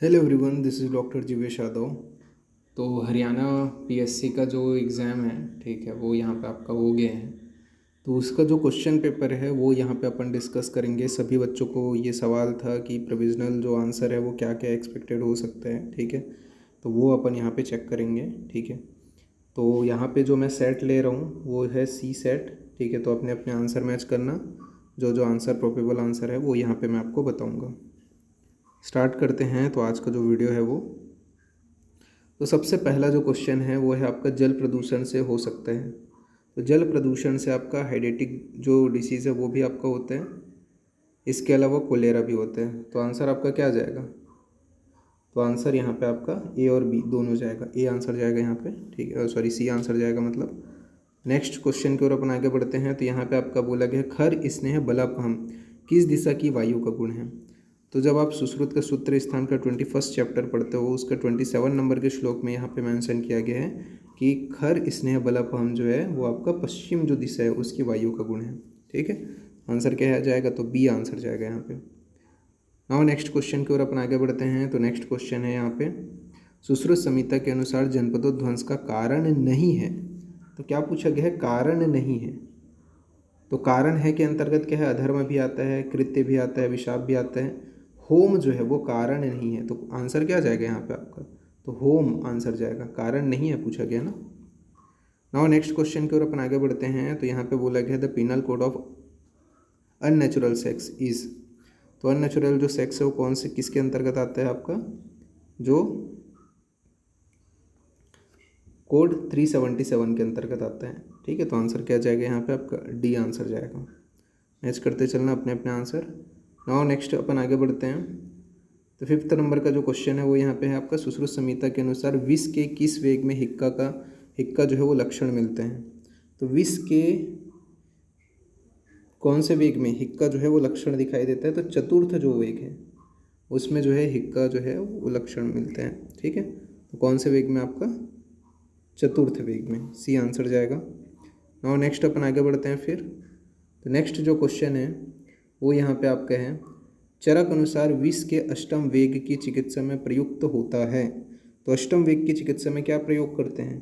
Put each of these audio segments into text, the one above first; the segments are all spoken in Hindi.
Hello everyone, this is doctor Jeevesh Yadav. तो हरियाणा पीएससी का जो एग्ज़ाम है, ठीक है, वो यहाँ पे आपका हो गया है। तो उसका जो क्वेश्चन पेपर है वो यहाँ पे अपन डिस्कस करेंगे। सभी बच्चों को ये सवाल था कि प्रोविज़नल जो आंसर है वो क्या क्या एक्सपेक्टेड हो सकता है, ठीक है। तो वो अपन यहाँ पे चेक करेंगे, ठीक है। तो यहाँ पे जो मैं सेट ले रहा हूँ वो है सी सेट, ठीक है। तो अपने अपने आंसर मैच करना। जो जो आंसर प्रोबेबल आंसर है वो यहाँ पे मैं आपको बताऊँगा। स्टार्ट करते हैं। तो आज का जो वीडियो है वो, तो सबसे पहला जो क्वेश्चन है वो है आपका जल प्रदूषण से हो सकता है। तो जल प्रदूषण से आपका हाइडेटिक जो डिसीज़ है वो भी आपका होता है। इसके अलावा कोलेरा भी होता है। तो आंसर आपका क्या आ जाएगा? तो आंसर यहाँ पे आपका ए और बी दोनों जाएगा। ए आंसर जाएगा यहाँ पे, ठीक है, सॉरी सी आंसर जाएगा मतलब। नेक्स्ट क्वेश्चन की ओर अपन आगे बढ़ते हैं। तो यहाँ पे आपका बोला गया खर स्नेह बलापहम किस दिशा की वायु का गुण है। तो जब आप सुश्रुत का सूत्र स्थान का 21 चैप्टर पढ़ते हो, उसका 27 नंबर के श्लोक में यहाँ पे मेंशन किया गया है कि खर स्नेह बलापहम जो है वो आपका पश्चिम जो दिशा है उसकी वायु का गुण है, ठीक है। आंसर क्या आ जाएगा? तो बी आंसर जाएगा यहाँ पे। नाउ नेक्स्ट क्वेश्चन की ओर अपन आगे बढ़ते हैं। तो नेक्स्ट क्वेश्चन है यहाँ पे, सुश्रुत संहिता के अनुसार जनपदोध्वंस का कारण नहीं है। तो क्या पूछा गया है? कारण नहीं है। तो कारण है के अंतर्गत क्या है? अधर्म भी आता है, कृत्य भी आता है, विशाप भी आता है। होम जो है वो कारण नहीं है। तो आंसर क्या जाएगा यहाँ पे आपका? तो होम आंसर जाएगा, कारण नहीं है पूछा गया ना। नाउ नेक्स्ट क्वेश्चन की ओर अपन आगे बढ़ते हैं। तो यहाँ पे बोला गया the penal code of unnatural sex is. तो अननेचुरल जो सेक्स है वो कौन से किसके अंतर्गत आता है आपका? जो कोड 377 के अंतर्गत आता है, ठीक है। तो आंसर क्या जाएगा यहाँ पे आपका? डी आंसर जाएगा। मैच करते चलना अपने अपने आंसर। नाउ नेक्स्ट अपन आगे बढ़ते हैं। तो फिफ्थ नंबर का जो क्वेश्चन है वो यहाँ पे है आपका, सुश्रुत संहिता के अनुसार विष के किस वेग में हिक्का जो है वो लक्षण मिलते हैं। तो विष के कौन से वेग में हिक्का जो है वो लक्षण दिखाई देता है? तो चतुर्थ जो वेग है उसमें जो है हिक्का जो है वो लक्षण मिलते हैं, ठीक है। तो कौन से वेग में आपका? चतुर्थ वेग में, सी आंसर जाएगा। नाउ नेक्स्ट अपन आगे बढ़ते हैं फिर। तो नेक्स्ट जो क्वेश्चन है वो यहाँ पे आपका है, चरक अनुसार विष के अष्टम वेग की चिकित्सा में प्रयुक्त होता है। तो अष्टम वेग की चिकित्सा में क्या प्रयोग करते हैं?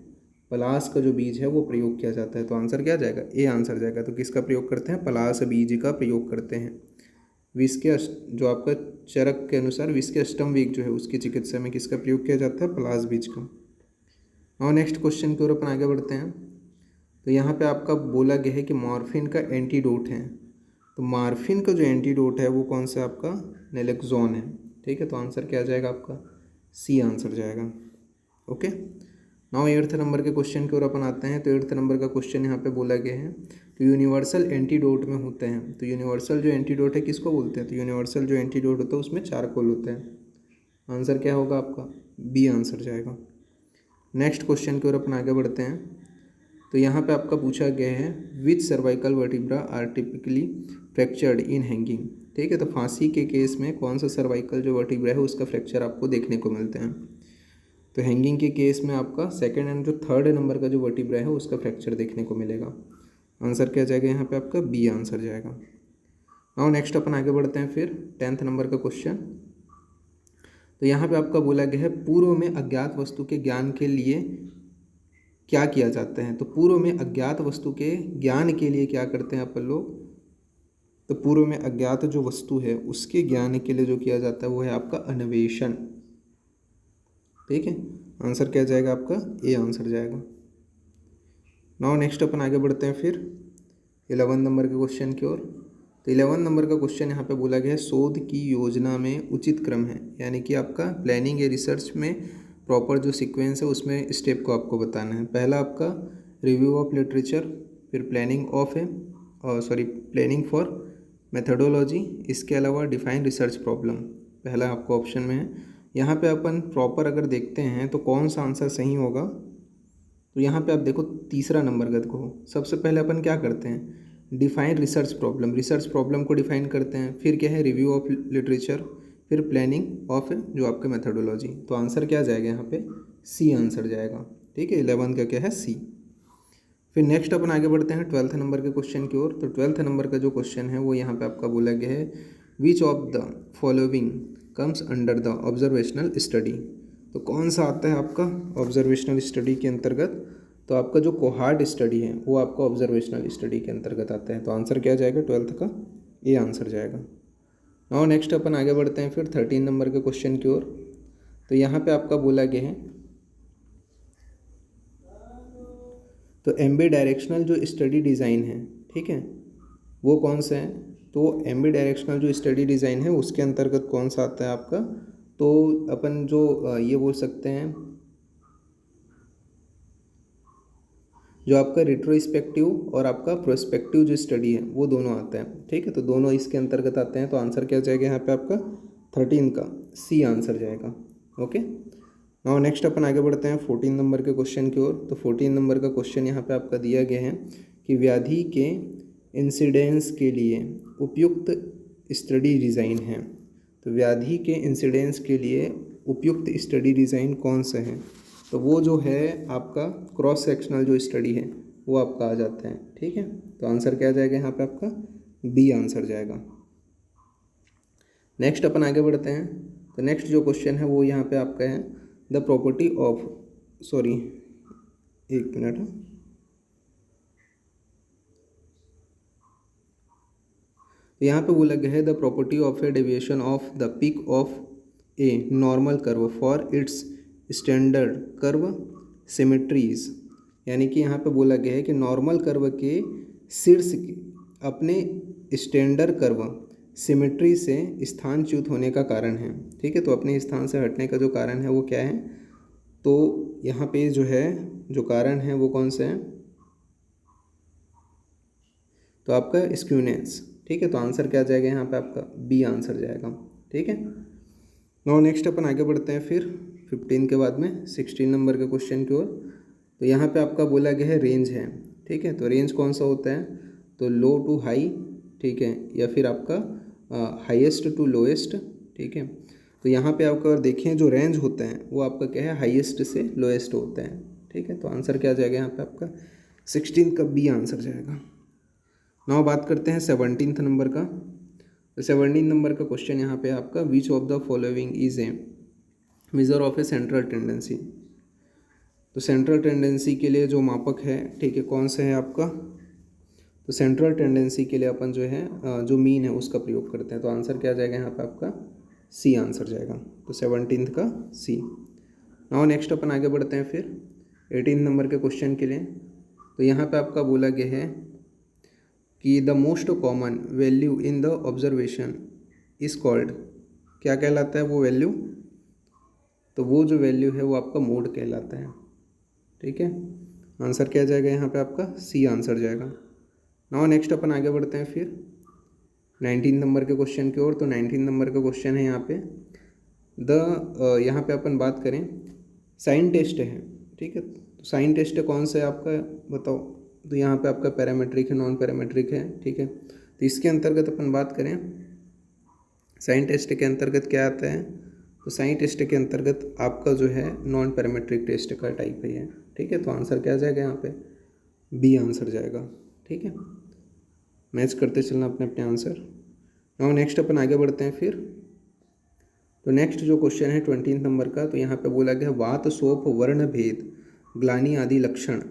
पलाश का जो बीज है वो प्रयोग किया जाता है। तो आंसर क्या जाएगा? ए आंसर जाएगा। तो किसका प्रयोग करते हैं? पलाश बीज का प्रयोग करते हैं। विष के जो आपका चरक के अनुसार विष के अष्टम वेग जो है उसकी चिकित्सा में किसका प्रयोग किया जाता है? पलाश बीज का। और नेक्स्ट क्वेश्चन की ओर अपन आगे बढ़ते हैं। तो यहाँ पे आपका बोला गया है कि मॉर्फिन का एंटीडोट है। तो मॉर्फिन का जो एंटीडोट है वो कौन सा आपका? नेलेक्सोन है, ठीक है। तो आंसर क्या आ जाएगा आपका? सी आंसर जाएगा। ओके। नाउ एट्थ नंबर के क्वेश्चन की ओर अपन आते हैं। तो एट्थ नंबर का क्वेश्चन यहाँ पे बोला गया है तो यूनिवर्सल एंटीडोट में होते हैं। तो यूनिवर्सल जो एंटीडोट है किसको बोलते हैं? तो यूनिवर्सल जो एंटीडोट होता है उसमें चारकोल होता है। आंसर क्या होगा आपका? बी आंसर जाएगा। नेक्स्ट क्वेश्चन की ओर अपन आगे बढ़ते हैं। तो यहाँ पे आपका पूछा गया है which cervical vertebra are typically fractured in hanging, ठीक है। तो फांसी के केस में कौन सा सर्वाइकल जो वर्टिब्रा है उसका फ्रैक्चर आपको देखने को मिलते हैं? तो हैंगिंग के केस में आपका सेकंड एंड जो थर्ड नंबर का जो वर्टिब्रा है उसका फ्रैक्चर देखने को मिलेगा। आंसर क्या जाएगा यहाँ पे आपका? बी आंसर जाएगा। नाउ नेक्स्ट अपन आगे बढ़ते हैं फिर 10th नंबर का क्वेश्चन। तो यहाँ पे आपका बोला गया है पूर्व में अज्ञात वस्तु के ज्ञान के लिए क्या किया जाता है। तो पूर्व में अज्ञात वस्तु के ज्ञान के लिए क्या करते हैं अपन लोग? तो पूर्व में अज्ञात जो वस्तु है उसके ज्ञान के लिए जो किया जाता है वो है आपका अन्वेषण, ठीक है। आंसर क्या जाएगा आपका? ए आंसर जाएगा। नाउ नेक्स्ट अपन आगे बढ़ते हैं फिर 11 नंबर के क्वेश्चन की ओर। तो 11 नंबर का क्वेश्चन यहाँ पे बोला गया है शोध की योजना में उचित क्रम है, यानी कि आपका प्लानिंग या रिसर्च में प्रॉपर जो सीक्वेंस है उसमें स्टेप को आपको बताना है। पहला आपका रिव्यू ऑफ लिटरेचर, फिर प्लानिंग फॉर मेथडोलॉजी, इसके अलावा डिफाइन रिसर्च प्रॉब्लम, पहला आपको ऑप्शन में है। यहाँ पे अपन प्रॉपर अगर देखते हैं तो कौन सा आंसर सही होगा? तो यहाँ पे आप देखो तीसरा नंबर का देखो, सबसे पहले अपन क्या करते हैं? डिफाइन रिसर्च प्रॉब्लम को डिफाइन करते हैं। फिर क्या है? रिव्यू ऑफ लिटरेचर, फिर प्लानिंग ऑफ जो आपका मेथडोलॉजी। तो आंसर क्या जाएगा यहाँ पे? सी आंसर जाएगा, ठीक है। 11 का क्या है? सी। फिर नेक्स्ट अपन आगे बढ़ते हैं 12th नंबर के क्वेश्चन की ओर। तो 12th नंबर का जो क्वेश्चन है वो यहाँ पे आपका बोला गया है which of the following comes under the observational study. तो कौन सा आता है आपका ऑब्जर्वेशनल स्टडी के अंतर्गत? तो आपका जो कोहार्ट स्टडी है वो आपका ऑब्जर्वेशनल स्टडी के अंतर्गत आता है। तो आंसर क्या जाएगा 12th का? ये आंसर जाएगा। नाउ नेक्स्ट अपन आगे बढ़ते हैं फिर 13 नंबर के क्वेश्चन की ओर। तो यहाँ पे आपका बोला गया है, तो एम्बी डायरेक्शनल जो स्टडी डिज़ाइन है, ठीक है, वो कौन सा है? तो एम्बी डायरेक्शनल जो स्टडी डिज़ाइन है उसके अंतर्गत कौन सा आता है आपका? तो अपन जो ये बोल सकते हैं, जो आपका रिट्रोस्पेक्टिव और आपका प्रोस्पेक्टिव जो स्टडी है वो दोनों आता है, ठीक है। तो दोनों इसके अंतर्गत आते हैं। तो आंसर क्या जाएगा यहाँ पे आपका 13 का सी आंसर जाएगा। ओके, नाउ नेक्स्ट अपन आगे बढ़ते हैं 14 नंबर के क्वेश्चन की ओर। तो 14 नंबर का क्वेश्चन यहाँ पे आपका दिया गया है कि व्याधि के इंसिडेंस के लिए उपयुक्त स्टडी डिज़ाइन है। तो व्याधि के इंसिडेंस के लिए उपयुक्त स्टडी डिज़ाइन कौन सा है? तो वो जो है आपका क्रॉस सेक्शनल जो स्टडी है वो आपका आ जाता है, ठीक है। तो आंसर क्या जाएगा यहाँ पे आपका? बी आंसर जाएगा। नेक्स्ट अपन आगे बढ़ते हैं। तो नेक्स्ट जो क्वेश्चन है वो यहाँ पे आपका है द प्रॉपर्टी ऑफ, सॉरी एक मिनट, तो यहाँ पे बोला गया है the property of A deviation of the peak of a normal curve for its standard curve symmetries. यानी कि यहाँ पे बोला गया है कि नॉर्मल कर्व के शीर्ष के अपने स्टैंडर्ड कर्व सिमेट्री से स्थानच्युत होने का कारण है, ठीक है। तो अपने स्थान से हटने का जो कारण है वो क्या है? तो यहाँ पे जो है जो कारण है वो कौन सा है? तो आपका स्क्यूनेंस, ठीक है। तो आंसर क्या जाएगा यहाँ पे आपका? बी आंसर जाएगा, ठीक है। नाउ नेक्स्ट अपन आगे बढ़ते हैं फिर 15 के बाद में 16 नंबर के क्वेश्चन की ओर। तो यहाँ पे आपका बोला गया है रेंज है, ठीक है। तो रेंज कौन सा होता है? तो लो टू हाई, ठीक है, या फिर आपका हाईएस्ट टू लोएस्ट, ठीक है। तो यहाँ पे आपका अगर देखें जो रेंज होता है वो आपका क्या है? हाईएस्ट से लोएस्ट होता है, ठीक है। तो आंसर क्या जाएगा यहाँ पे आपका? 16 का बी आंसर जाएगा। नाउ बात करते हैं 17th नंबर का। तो 17 नंबर का क्वेश्चन यहाँ पे आपका which of the following is a measure of A central tendency. तो सेंट्रल टेंडेंसी के लिए जो मापक है, ठीक है, कौन सा है आपका? तो सेंट्रल टेंडेंसी के लिए अपन जो है जो मीन है उसका प्रयोग करते हैं। तो आंसर क्या जाएगा यहाँ पे आपका? सी आंसर जाएगा। तो 17th का सी। नाउ नेक्स्ट अपन आगे बढ़ते हैं फिर 18 नंबर के क्वेश्चन के लिए। तो यहाँ पे आपका बोला गया है कि the most common value in the observation is called, क्या कहलाता है वो वैल्यू? तो वो जो वैल्यू है वो आपका मोड कहलाता है, ठीक है। आंसर क्या जाएगा यहाँ पे आपका? सी आंसर जाएगा। नाउ नेक्स्ट अपन आगे बढ़ते हैं फिर 19 नंबर के क्वेश्चन की ओर। तो 19 नंबर का क्वेश्चन है यहाँ पे यहाँ पे अपन बात करें साइन टेस्ट है, ठीक है। तो साइन टेस्ट कौन सा है आपका बताओ? तो यहाँ पे आपका पैरामेट्रिक है, नॉन पैरामेट्रिक है, ठीक है। तो इसके अंतर्गत अपन बात करें साइन टेस्ट के अंतर्गत क्या आता है? तो साइन टेस्ट के अंतर्गत आपका जो है नॉन पैरामेट्रिक टेस्ट का टाइप है, ठीक है। तो आंसर क्या जाएगा यहाँ पे? बी आंसर जाएगा, ठीक है। मैच करते चलना अपने अपने आंसर। नाउ नेक्स्ट अपन आगे बढ़ते हैं फिर। तो नेक्स्ट जो क्वेश्चन है 20 नंबर का। तो यहाँ पे बोला गया वात शोफ वर्ण भेद ग्लानि आदि लक्षण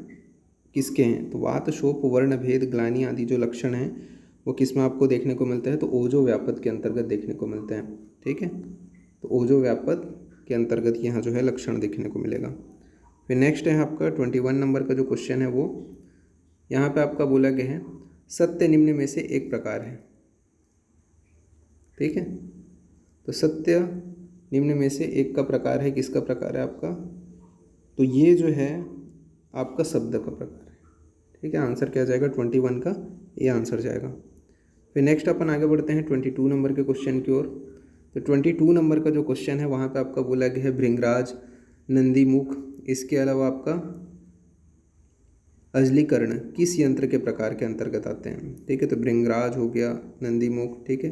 किसके हैं? तो वात शोफ वर्ण भेद ग्लानि आदि जो लक्षण हैं वो किस में आपको देखने को मिलता है? तो ओजो व्यापद के अंतर्गत देखने को मिलते हैं, ठीक है। तो ओजो व्यापद के अंतर्गत यहाँ जो है लक्षण देखने को मिलेगा। फिर नेक्स्ट है आपका 21 नंबर का जो क्वेश्चन है वो यहाँ पे आपका बोला गया है सत्य निम्न में से एक प्रकार है, ठीक है। तो सत्य निम्न में से एक का प्रकार है, किसका प्रकार है आपका? तो ये जो है आपका शब्द का प्रकार है, ठीक है। आंसर क्या जाएगा? 21 का ये आंसर जाएगा। फिर नेक्स्ट अपन आगे बढ़ते हैं 22 नंबर के क्वेश्चन की ओर। तो 22 नंबर का जो क्वेश्चन है वहाँ पे आपका बोला गया है भृंगराज, नंदीमुख, इसके अलावा आपका अजलीकर्ण किस यंत्र के प्रकार के अंतर्गत आते हैं, ठीक है। तो भृंगराज हो गया, नंदीमुख, ठीक है,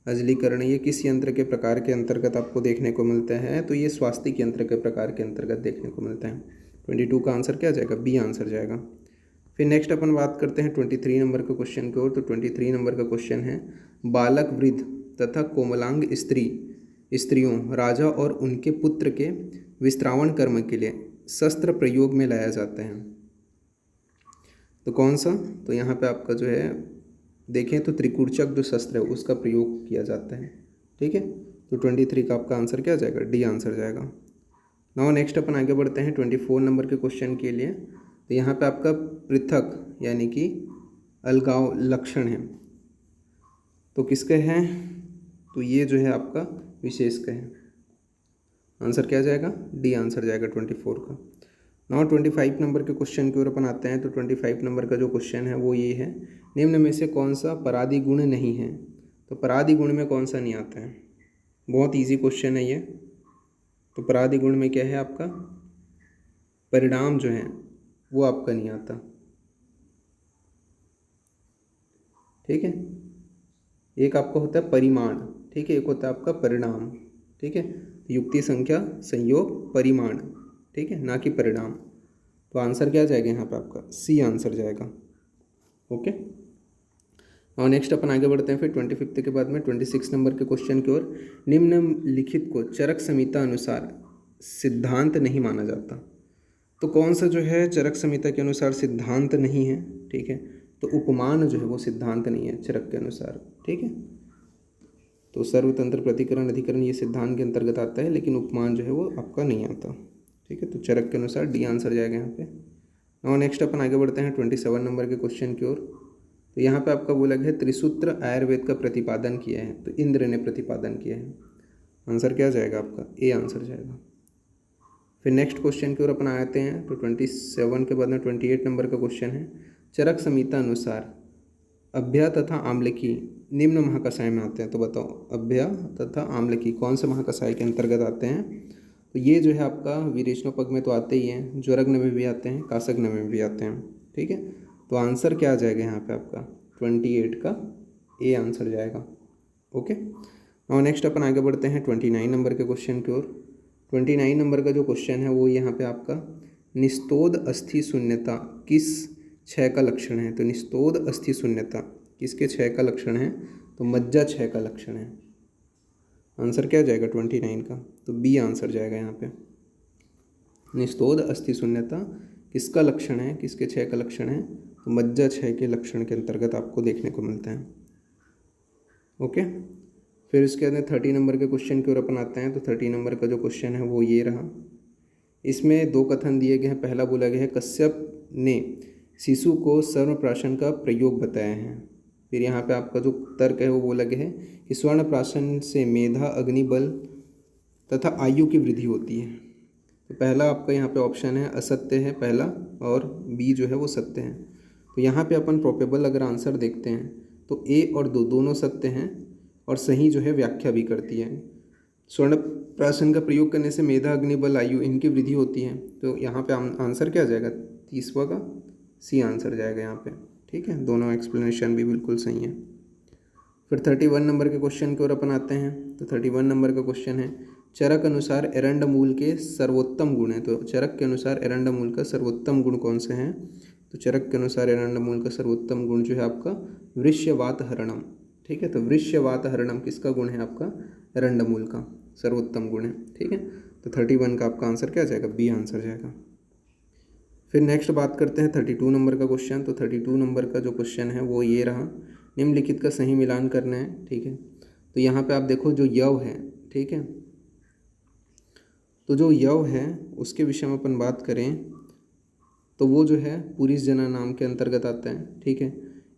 अजलीकर्ण, ये किस यंत्र के प्रकार के अंतर्गत आपको देखने को मिलता है? तो ये स्वास्तिक यंत्र के प्रकार के अंतर्गत देखने को मिलता है। 22 का आंसर क्या जाएगा? बी आंसर जाएगा। फिर नेक्स्ट अपन बात करते हैं 23 नंबर के क्वेश्चन की ओर। तो 23 नंबर का क्वेश्चन है बालक, वृद्ध तथा कोमलांग स्त्री स्त्रियों, राजा और उनके पुत्र के विस्त्रावण कर्म के लिए शस्त्र प्रयोग में लाया जाता है। तो कौन सा? तो यहाँ पे आपका जो है देखें तो त्रिकूर्चक जो शस्त्र है उसका प्रयोग किया जाता है। ठीक है, तो 23 का आपका आंसर क्या जाएगा? डी आंसर जाएगा। नाउ नेक्स्ट अपन आगे बढ़ते हैं 24 नंबर के क्वेश्चन के लिए। तो यहाँ पे आपका पृथक यानी कि अलगाव लक्षण है, तो किसके हैं? तो ये जो है आपका विशेष का है। आंसर क्या जाएगा? डी आंसर जाएगा 24 का। नाउ 25 नंबर के क्वेश्चन की ओर अपन आते हैं। तो 25 नंबर का जो क्वेश्चन है वो ये है, निम्न में से कौन सा परादी गुण नहीं है? तो परादी गुण में कौन सा नहीं आता है? बहुत इजी क्वेश्चन है ये। तो परादी गुण में क्या है आपका? परिणाम जो है वो आपका नहीं आता। ठीक है, एक आपका होता है परिमाण, ठीक है, एक होता है आपका परिणाम। ठीक है, युक्ति, संख्या, संयोग, परिमाण, ठीक है, ना कि परिणाम। तो आंसर क्या जाएगा यहाँ पे आपका? सी आंसर जाएगा। ओके, और नेक्स्ट अपन आगे बढ़ते हैं फिर 25 के बाद में 26 नंबर के क्वेश्चन की ओर। निम्नलिखित को चरक संहिता अनुसार सिद्धांत नहीं माना जाता। तो कौन सा जो है चरक संहिता के अनुसार सिद्धांत नहीं है? ठीक है, तो उपमान जो है वो सिद्धांत नहीं है चरक के अनुसार। ठीक है, तो सर्वतंत्र, प्रतिकरण, अधिकरण ये सिद्धांत के अंतर्गत आता है, लेकिन उपमान जो है वो आपका नहीं आता। ठीक है, तो चरक के अनुसार डी आंसर जाएगा यहाँ पे। और नेक्स्ट अपन आगे बढ़ते हैं 27 नंबर के क्वेश्चन की ओर। तो यहाँ पे आपका बोला गया है त्रिसूत्र आयुर्वेद का प्रतिपादन किया है, तो इंद्र ने प्रतिपादन किया है। आंसर क्या जाएगा आपका? ए आंसर जाएगा। फिर नेक्स्ट क्वेश्चन की ओर अपन आते हैं। तो 27 के बाद में 28 नंबर का क्वेश्चन है, चरक संहिता अनुसार अभ्या तथा आम्लकी निम्न महाकषाय में आते हैं। तो बताओ, अभ्या तथा आम्लकी कौन से महाकषाय के अंतर्गत आते हैं? तो ये जो है आपका विरेचनोपग में तो आते ही हैं, ज्वरग्न में भी आते हैं, काशग्न में भी आते हैं। ठीक है, तो आंसर क्या आ जाएगा यहाँ पे आपका? 28 का ए आंसर जाएगा। ओके, और नेक्स्ट अपन आगे बढ़ते हैं 29 नंबर के क्वेश्चन की ओर। 29 नंबर का जो क्वेश्चन है वो यहाँ पे आपका निस्तोद अस्थि शून्यता किस क्षय का लक्षण है? तो निस्तोद अस्थि शून्यता किसके क्षय का लक्षण है? तो मज्जा क्षय का लक्षण है। आंसर क्या जाएगा 29 का? तो बी आंसर जाएगा यहाँ पे। निस्तोद अस्थि शून्यता किसका लक्षण है, किसके क्षय का लक्षण है? तो मज्जा क्षय के लक्षण के अंतर्गत आपको देखने को मिलते हैं। ओके, फिर इसके बाद 30 नंबर के क्वेश्चन की ओर अपन आते हैं। तो 30 नंबर का जो क्वेश्चन है वो ये रहा। इसमें दो कथन दिए गए हैं। पहला बोला गया है कश्यप ने शिशु को स्वर्णप्राशन का प्रयोग बताया है। फिर यहाँ पे आपका जो तर्क है वो बोला गया है कि स्वर्णप्राशन से मेधा, अग्निबल तथा आयु की वृद्धि होती है। तो पहला आपका यहाँ पे ऑप्शन है असत्य है पहला, और बी जो है वो सत्य है। तो यहाँ पे अपन प्रोबेबल अगर आंसर देखते हैं तो ए और दो दोनों सत्य हैं, और सही जो है व्याख्या भी करती है। स्वर्ण प्राशन का प्रयोग करने से मेधा, अग्निबल, आयु इनकी वृद्धि होती है। तो यहाँ पे आंसर क्या जाएगा? 30वां का सी आंसर जाएगा यहाँ पे। ठीक है, दोनों एक्सप्लेनेशन भी बिल्कुल सही है। फिर 31 नंबर के क्वेश्चन की ओर अपन आते हैं। तो 31 नंबर का क्वेश्चन है चरक अनुसार एरंड मूल के सर्वोत्तम गुण है। तो चरक के अनुसार एरंड मूल का सर्वोत्तम गुण कौन से हैं? तो चरक के अनुसार एरंड मूल का सर्वोत्तम गुण जो है आपका वृष्यवात हरणम। ठीक है, तो वृष्यवात हरणम किसका गुण है? आपका एरंड मूल का सर्वोत्तम गुण है। ठीक है, तो 31 का आपका आंसर क्या जाएगा? बी आंसर जाएगा। फिर नेक्स्ट बात करते हैं 32 नंबर का क्वेश्चन। तो 32 नंबर का जो क्वेश्चन है वो ये रहा, निम्नलिखित का सही मिलान करना है। ठीक है, तो यहाँ पे आप देखो जो यव है, ठीक है, तो जो यव है उसके विषय में अपन बात करें तो वो जो है पुरीस जना नाम के अंतर्गत आता है। ठीक है,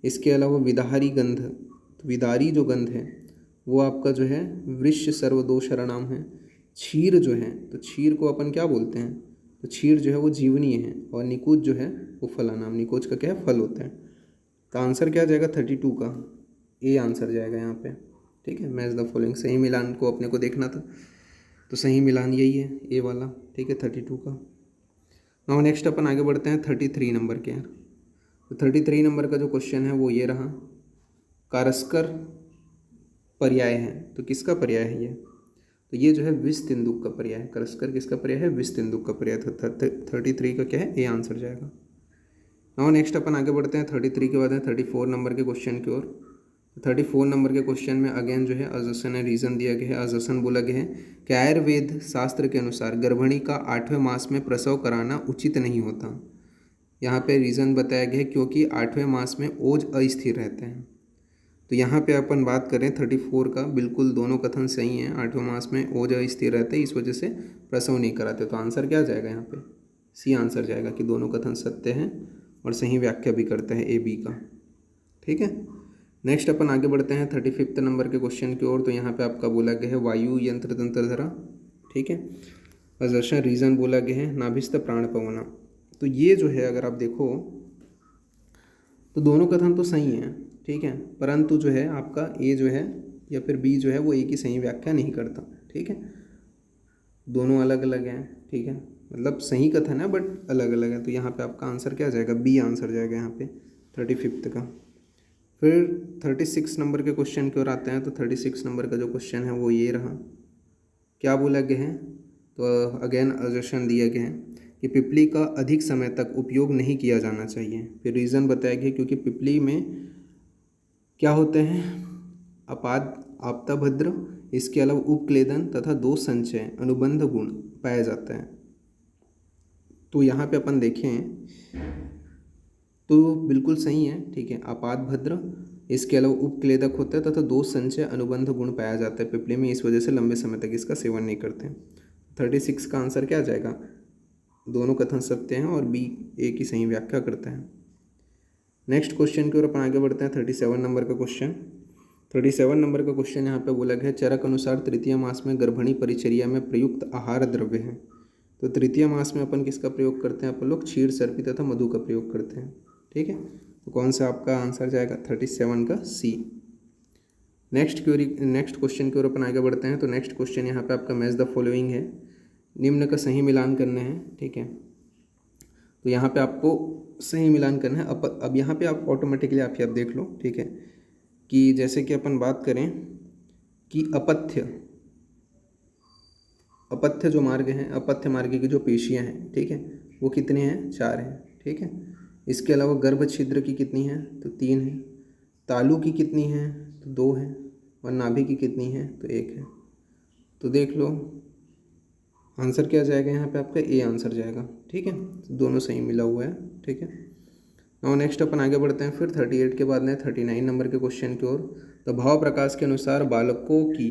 इसके अलावा विदारी गंध, तो विदारी जो गंध है वो आपका जो है वृष्य सर्वदोषरणाम है। क्षीर जो है, तो क्षीर को अपन क्या बोलते हैं? तो क्षीर जो है वो जीवनीय है, और निकुंज जो है वो फलानाम। निकुंज का क्या है? फल होता है। तो आंसर क्या जाएगा? 32 का ए आंसर जाएगा यहाँ पे। ठीक है, मैच द फॉलोइंग, सही मिलान को अपने को देखना था, तो सही मिलान यही है ए वाला। ठीक है, 32 का। नाउ नेक्स्ट अपन आगे बढ़ते हैं 33 नंबर के। तो 33 नंबर का जो क्वेश्चन है वो ये रहा, कारस्कर पर्याय है। तो किसका पर्याय है ये? तो ये जो है विषतेंदुक का पर्याय है। करस्कर किसका पर्याय है? विषतेंदुक का पर्याय। तो 33 का क्या है? ए आंसर जाएगा। नाउ नेक्स्ट अपन आगे बढ़ते हैं 33 के बाद है 34 नंबर के क्वेश्चन की ओर। 34 नंबर के क्वेश्चन में अगेन जो है अजसन है, रीज़न दिया गया है। अजसन बोला गया है कि आयुर्वेद शास्त्र के अनुसार गर्भिणी का 8वें मास में प्रसव कराना उचित नहीं होता। यहाँ पे रीज़न बताया गया है क्योंकि 8वें मास में ओज अस्थिर रहते हैं। तो यहाँ पे अपन बात करें 34 का, बिल्कुल दोनों कथन सही हैं। 8वें मास में ओज अस्थिर रहते हैं, इस वजह से प्रसव नहीं कराते। तो आंसर क्या जाएगा यहाँ पे? सी आंसर जाएगा कि दोनों कथन सत्य हैं और सही व्याख्या भी करते हैं ए बी का। ठीक है, नेक्स्ट अपन आगे बढ़ते हैं 35 नंबर के क्वेश्चन की ओर। तो यहाँ पे आपका बोला गया है वायु यंत्र तंत्र धरा। ठीक है, अजर्शन रीजन बोला गया है नाभिस्थ प्राण पवना। तो ये जो है अगर आप देखो तो दोनों कथन तो सही हैं, ठीक है, परंतु जो है आपका ए जो है या फिर बी जो है वो ए की सही व्याख्या नहीं करता। ठीक है, दोनों अलग अलग हैं। ठीक है, मतलब सही कथन है बट अलग अलग है। तो यहाँ पे आपका आंसर क्या जाएगा? बी आंसर जाएगा यहाँ पे 35 का। फिर 36 नंबर के क्वेश्चन की ओर आते हैं। तो 36 नंबर का जो क्वेश्चन है वो ये रहा। क्या बोला गया है? तो अगेन अजर्शन दिया गया है कि पिपली का अधिक समय तक उपयोग नहीं किया जाना चाहिए। फिर रीज़न बताया गया क्योंकि पिपली में क्या होते हैं? आपताभद्र, इसके अलावा उपक्लेदन तथा दोष संचय अनुबंध गुण पाया जाता है। तो यहाँ पे अपन देखें तो बिल्कुल सही है। ठीक है, आपातभद्र, इसके अलावा उपक्लेदक होता है तथा दोष संचय अनुबंध गुण पाया जाता है पिपली में, इस वजह से लंबे समय तक इसका सेवन नहीं करते हैं। 36 का आंसर क्या जाएगा? दोनों कथन सत्य हैं और बी ए की सही व्याख्या करता है। नेक्स्ट क्वेश्चन की ओर अपन आगे बढ़ते हैं। 37 नंबर का क्वेश्चन। 37 नंबर का क्वेश्चन यहाँ पे बोला गया है चरक अनुसार तृतीय मास में गर्भिणी परिचर्या में प्रयुक्त आहार द्रव्य है। तो तृतीय मास में अपन किसका प्रयोग करते हैं? अपन लोग क्षीर, सर्पी तथा मधु का प्रयोग करते हैं। ठीक है, तो कौन सा आपका आंसर जाएगा? 37 का सी। नेक्स्ट क्वेश्चन की ओर अपन आगे बढ़ते हैं। तो नेक्स्ट क्वेश्चन यहाँ पे आपका मैच द फॉलोइंग है, निम्न का सही मिलान करना है। ठीक है, तो यहाँ पे आपको सही मिलान करना है। अब यहाँ पे आप ऑटोमेटिकली आप देख लो। ठीक है, कि जैसे कि अपन बात करें कि अपथ्य जो मार्ग हैं, अपथ्य मार्ग की जो पेशियाँ हैं, ठीक है, वो कितने हैं? 4 हैं। ठीक है, इसके अलावा गर्भ छिद्र की कितनी है? तो 3 है। तालु की कितनी है? तो 2 है। और नाभि की कितनी है? तो 1 है। तो देख लो आंसर क्या जाएगा यहाँ पे आपका? ए आंसर जाएगा। ठीक है, तो दोनों सही मिला हुआ है। ठीक है, और नेक्स्ट अपन आगे बढ़ते हैं फिर 38 के बाद में 39 नंबर के क्वेश्चन की ओर। तो भाव प्रकाश के अनुसार बालकों की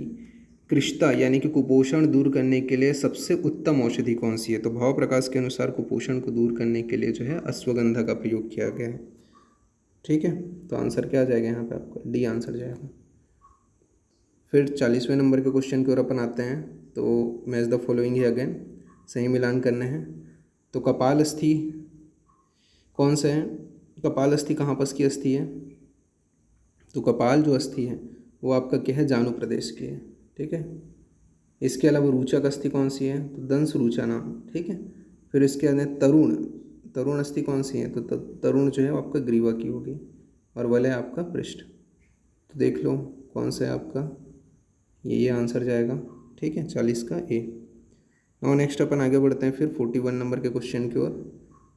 कृष्णता यानी कि कुपोषण दूर करने के लिए सबसे उत्तम औषधि कौन सी है? तो भाव प्रकाश के अनुसार कुपोषण को दूर करने के लिए जो है अश्वगंधा का प्रयोग किया गया है। ठीक है, तो आंसर क्या आ जाएगा यहाँ पे आपका? डी आंसर जाएगा। फिर 40वें नंबर के क्वेश्चन की ओर अपन आते हैं। तो मैच द फॉलोइंग है, अगेन सही मिलान करना है। तो कपाल अस्थि कौन सा है? कपाल अस्थि कहाँ पर की अस्थि है? तो कपाल जो अस्थि है वो आपका क्या है? जानु प्रदेश की है। ठीक है, इसके अलावा रुचक अस्थि कौन सी है? तो दंश रुचा नाम। ठीक है, फिर इसके अंदर तरुण अस्थि कौन सी है? तो तरुण जो है वो आपका ग्रीवा की होगी और वलय आपका पृष्ठ। तो देख लो कौन सा है आपका? ये आंसर जाएगा। ठीक है, 40 का ए। और नेक्स्ट अपन आगे बढ़ते हैं फिर 41 नंबर के क्वेश्चन की ओर।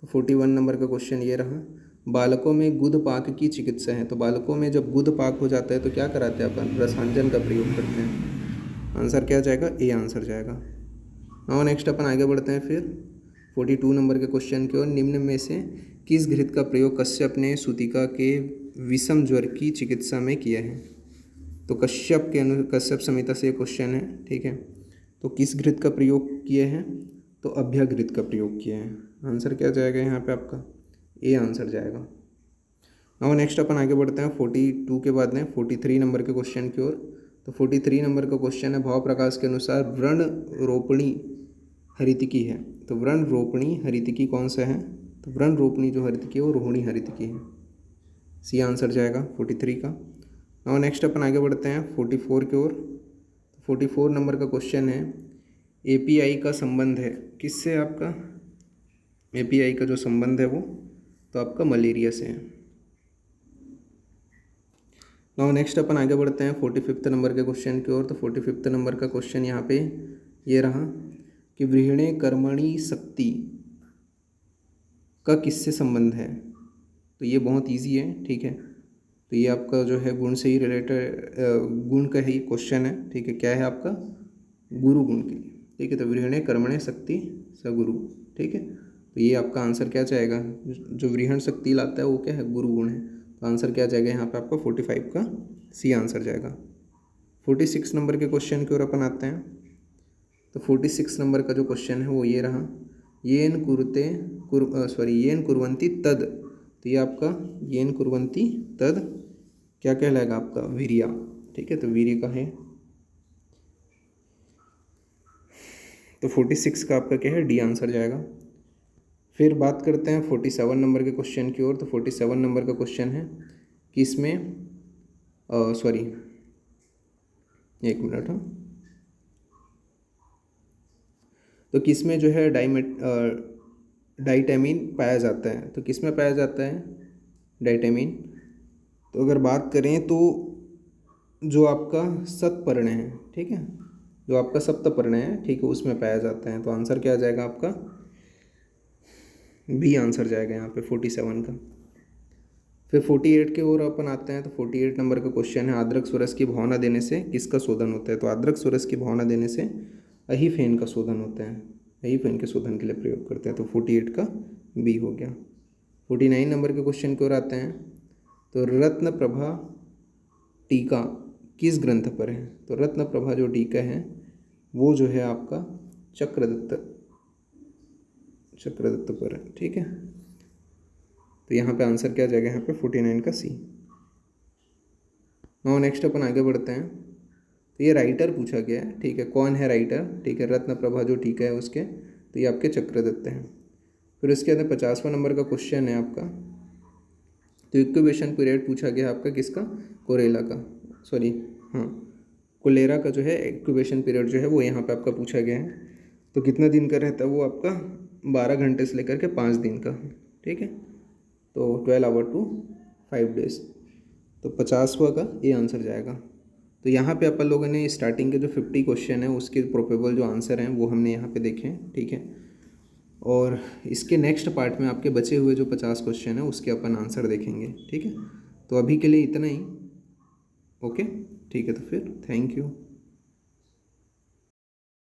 तो 41 नंबर का क्वेश्चन ये रहा, बालकों में गुदपाक की चिकित्सा है। तो बालकों में जब गुदपाक हो जाता है तो क्या कराते हैं अपन? रसांजन का प्रयोग करते हैं। आंसर क्या जाएगा? ए आंसर जाएगा। और नेक्स्ट अपन आगे बढ़ते हैं फिर 42 नंबर के क्वेश्चन की ओर। निम्न में से किस घृत का प्रयोग कश्यप ने सूतिका के विषम ज्वर की चिकित्सा में किया है? तो कश्यप संहिता से क्वेश्चन है। ठीक है, तो किस घृत का प्रयोग किए हैं? तो अभ्या घृत का प्रयोग किया है। आंसर क्या जाएगा यहाँ पे आपका? ए आंसर जाएगा। और नेक्स्ट अपन आगे बढ़ते हैं 42 के बाद में 43 नंबर के क्वेश्चन की ओर। तो 43 नंबर का क्वेश्चन है, भाव प्रकाश के अनुसार व्रण रोपणी हरितिकी है। तो व्रण रोपणी हरितिकी कौन सा है? तो व्रण रोपणी जो हरितिकी है वो रोहिणी हरितिकी है। सी आंसर जाएगा 43 का। और नेक्स्ट अपन आगे बढ़ते हैं 44 की ओर। 44 नंबर का क्वेश्चन है, एपीआई का संबंध है किससे? आपका एपीआई का जो संबंध है वो तो आपका मलेरिया से है। और नेक्स्ट अपन आगे बढ़ते हैं 45 नंबर के क्वेश्चन की ओर। तो 45 नंबर का क्वेश्चन यहाँ पे ये रहा कि वृहणे कर्मणि शक्ति का किससे संबंध है? तो ये बहुत ईजी है। ठीक है, तो ये आपका जो है गुण से ही रिलेटेड गुण का ही क्वेश्चन है, ठीक है। क्या है आपका? गुरु गुण के लिए, ठीक है। तो वृहणे कर्मणे शक्ति सगुरु, ठीक है। तो ये आपका आंसर क्या जाएगा? जो वृहण शक्ति लाता है वो क्या है? गुरु गुण है। तो आंसर क्या जाएगा यहाँ पे आपका? 45 का सी आंसर जाएगा। 46 नंबर के क्वेश्चन की ओर अपन आते हैं। तो 46 नंबर का जो क्वेश्चन है वो ये रहा, येन कुरुते येन कुर्वन्ति तद। तो ये आपका येन कुर्वन्ति तद क्या कहलाएगा? आपका वीर्या, ठीक है। तो वीर्य का है। तो 46 का आपका क्या है? डी आंसर जाएगा। फिर बात करते हैं 47 नंबर के क्वेश्चन की ओर। तो 47 नंबर का क्वेश्चन है कि इसमें एक मिनट, हाँ। तो किसमें जो है डाइटैमीन पाया जाता है? तो किस में पाया जाता है डाइटैमीन? तो अगर बात करें तो जो आपका सप्तपर्ण है, ठीक है, जो आपका सप्तपर्ण है, ठीक है, उसमें पाया जाता है। तो आंसर क्या आ जाएगा आपका? बी आंसर जाएगा यहाँ पे 47 का। फिर 48 के ओर अपन आते हैं। तो 48 नंबर का क्वेश्चन है, आद्रक स्वरस की भावना देने से किसका शोधन होता है? तो आद्रक स्वरस की भावना देने से अहिफेन का शोधन होता है। अहिफेन के शोधन के लिए प्रयोग करते हैं। तो 48 का बी हो गया। 49 नंबर के क्वेश्चन की ओर आते हैं। तो रत्न प्रभा टीका किस ग्रंथ पर है? तो रत्न प्रभा जो टीका है वो जो है आपका चक्रदत्त पर है, ठीक है। तो यहाँ पे आंसर क्या जाएगा? यहाँ पे 49 का सी। नाउ नेक्स्ट अपन आगे बढ़ते हैं। तो ये राइटर पूछा गया है, ठीक है, कौन है राइटर? ठीक है, रत्न प्रभा जो टीका है उसके, तो ये आपके चक्रदत्त हैं। फिर उसके अंदर 50वां नंबर का क्वेश्चन है आपका। तो इंक्यूबेशन पीरियड पूछा गया आपका किसका? कोलेरा का जो है इंक्यूबेशन पीरियड जो है वो यहाँ पे आपका पूछा गया है। तो कितना दिन का रहता है वो आपका? 12 घंटे से लेकर के 5 दिन का, ठीक है। तो 12 आवर टू 5 डेज। तो 50वां का ये आंसर जाएगा। तो यहाँ पे अपन लोगों ने स्टार्टिंग के जो 50 क्वेश्चन है उसके प्रोबेबल जो आंसर हैं वो हमने यहाँ पे देखे हैं, ठीक है। और इसके नेक्स्ट पार्ट में आपके बचे हुए जो 50 क्वेश्चन है उसके अपन आंसर देखेंगे, ठीक है। तो अभी के लिए इतना ही, ओके, ठीक है। तो फिर थैंक यू।